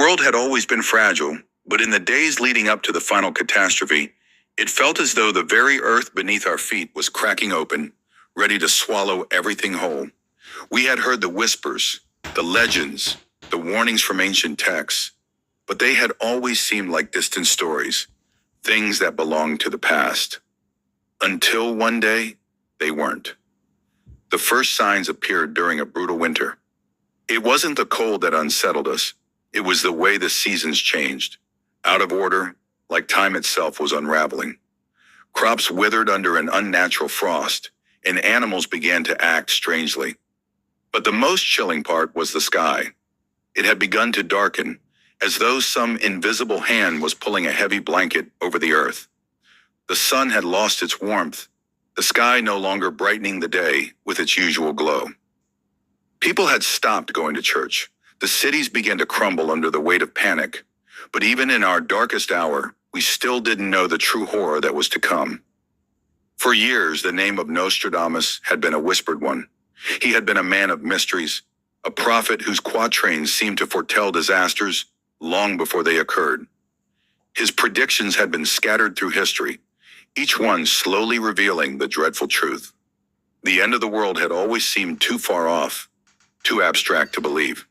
world had always been fragile, but in the days leading up to the final catastrophe, it felt as though the very earth beneath our feet was cracking open, ready to swallow everything whole. We had heard the whispers, the legends, the warnings from ancient texts, but they had always seemed like distant stories, things that belonged to the past. Until one day, they weren't. The first signs appeared during a brutal winter. It wasn't the cold that unsettled us, it was the way the seasons changed. Out of order, like time itself was unraveling. Crops withered under an unnatural frost, and animals began to act strangely. But the most chilling part was the sky. It had begun to darken, as though some invisible hand was pulling a heavy blanket over the earth. The sun had lost its warmth, the sky no longer brightening the day with its usual glow. People had stopped going to church. The cities began to crumble under the weight of panic. But even in our darkest hour, we still didn't know the true horror that was to come. For years, the name of Nostradamus had been a whispered one. He had been a man of mysteries, a prophet whose quatrains seemed to foretell disasters long before they occurred. His predictions had been scattered through history, each one slowly revealing the dreadful truth. The end of the world had always seemed too far off, too abstract to believe.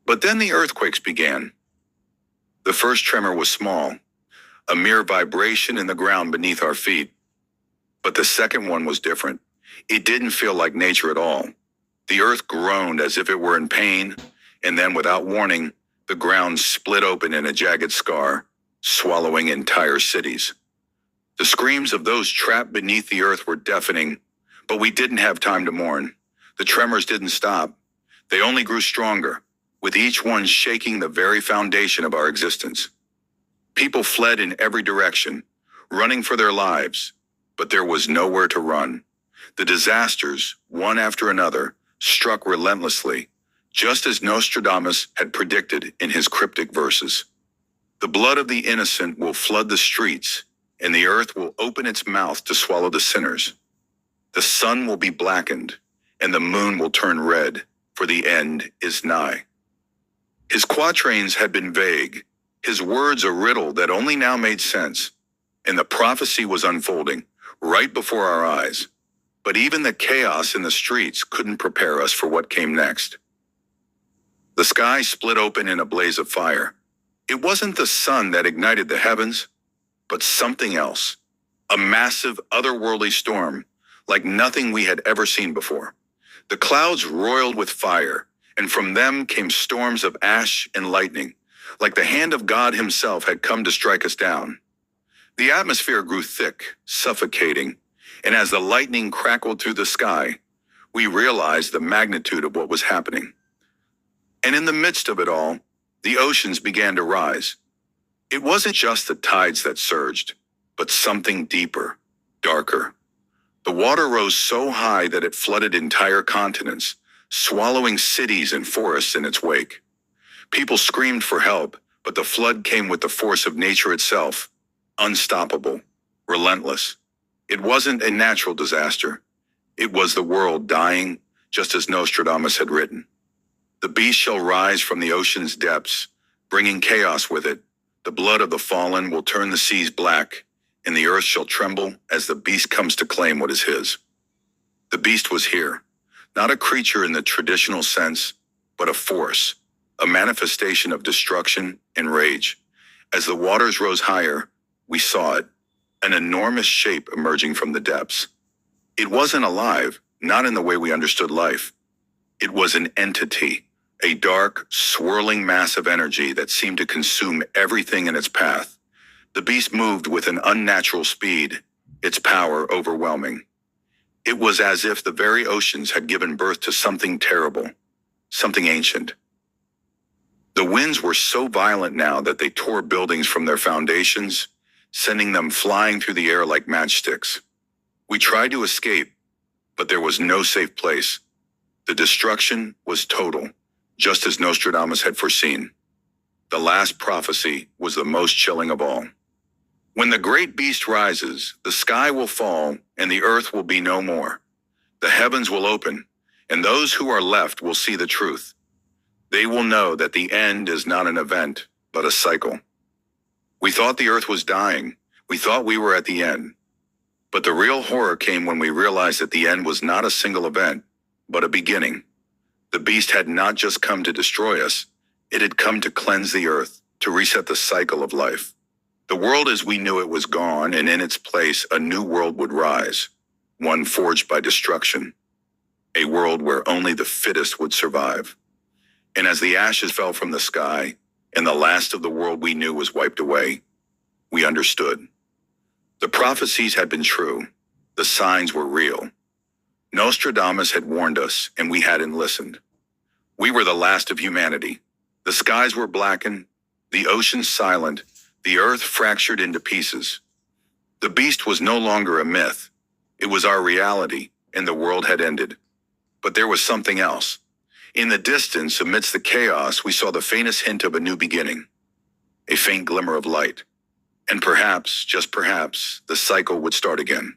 But then the earthquakes began. The first tremor was small, a mere vibration in the ground beneath our feet. But the second one was different. It didn't feel like nature at all. The earth groaned as if it were in pain, and then without warning, the ground split open in a jagged scar, swallowing entire cities. The screams of those trapped beneath the earth were deafening, but we didn't have time to mourn. The tremors didn't stop. They only grew stronger, with each one shaking the very foundation of our existence. People fled in every direction, running for their lives, but there was nowhere to run. The disasters, one after another, struck relentlessly, just as Nostradamus had predicted in his cryptic verses. The blood of the innocent will flood the streets, and the earth will open its mouth to swallow the sinners. The sun will be blackened, and the moon will turn red, for the end is nigh. His quatrains had been vague, his words a riddle that only now made sense, and the prophecy was unfolding right before our eyes. But even the chaos in the streets couldn't prepare us for what came next. The sky split open in a blaze of fire. It wasn't the sun that ignited the heavens, but something else. A massive, otherworldly storm, like nothing we had ever seen before. The clouds roiled with fire, and from them came storms of ash and lightning, like the hand of God himself had come to strike us down. The atmosphere grew thick, suffocating, and as the lightning crackled through the sky, we realized the magnitude of what was happening. And in the midst of it all, the oceans began to rise. It wasn't just the tides that surged, but something deeper, darker. The water rose so high that it flooded entire continents, swallowing cities and forests in its wake. People screamed for help, but the flood came with the force of nature itself, unstoppable, relentless. It wasn't a natural disaster. It was the world dying, just as Nostradamus had written. The beast shall rise from the ocean's depths, bringing chaos with it. The blood of the fallen will turn the seas black, and the earth shall tremble as the beast comes to claim what is his. The beast was here, not a creature in the traditional sense, but a force, a manifestation of destruction and rage. As the waters rose higher, we saw it, an enormous shape emerging from the depths. It wasn't alive, not in the way we understood life. It was an entity, a dark, swirling mass of energy that seemed to consume everything in its path. The beast moved with an unnatural speed, its power overwhelming. It was as if the very oceans had given birth to something terrible, something ancient. The winds were so violent now that they tore buildings from their foundations, sending them flying through the air like matchsticks. We tried to escape, but there was no safe place. The destruction was total, just as Nostradamus had foreseen. The last prophecy was the most chilling of all. When the great beast rises, the sky will fall and the earth will be no more. The heavens will open, and those who are left will see the truth. They will know that the end is not an event, but a cycle. We thought the earth was dying. We thought we were at the end. But the real horror came when we realized that the end was not a single event, but a beginning. The beast had not just come to destroy us, it had come to cleanse the earth, to reset the cycle of life. The world as we knew it was gone, and in its place a new world would rise, one forged by destruction, a world where only the fittest would survive. And as the ashes fell from the sky, and the last of the world we knew was wiped away, we understood. The prophecies had been true. The signs were real. Nostradamus had warned us, and we hadn't listened. We were the last of humanity. The skies were blackened, the oceans silent, the earth fractured into pieces. The beast was no longer a myth. It was our reality, and the world had ended. But there was something else. In the distance, amidst the chaos, we saw the faintest hint of a new beginning, a faint glimmer of light. And perhaps, just perhaps, the cycle would start again.